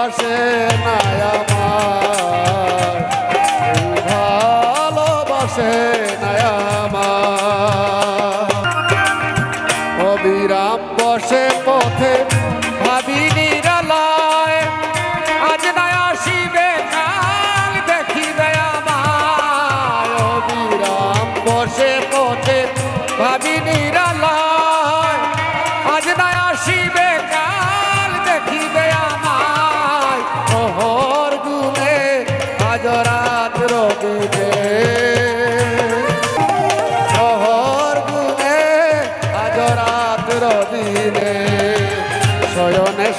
ভালোবাসে না আমার, ভালোবাসে না আমার। অবিরাম বসে পথে ভাবি নিরালায়, আজ না আসিবে কাল দেখিবে আমায়। অবিরাম বসে পথে ভাবি নিরালায়, আজ না আসিবে কাল দেখিবে আমায়। ওহর গুনে আজ রাত রবিবে, ওহর গুনে আজ রাত রবিবে। শয়নে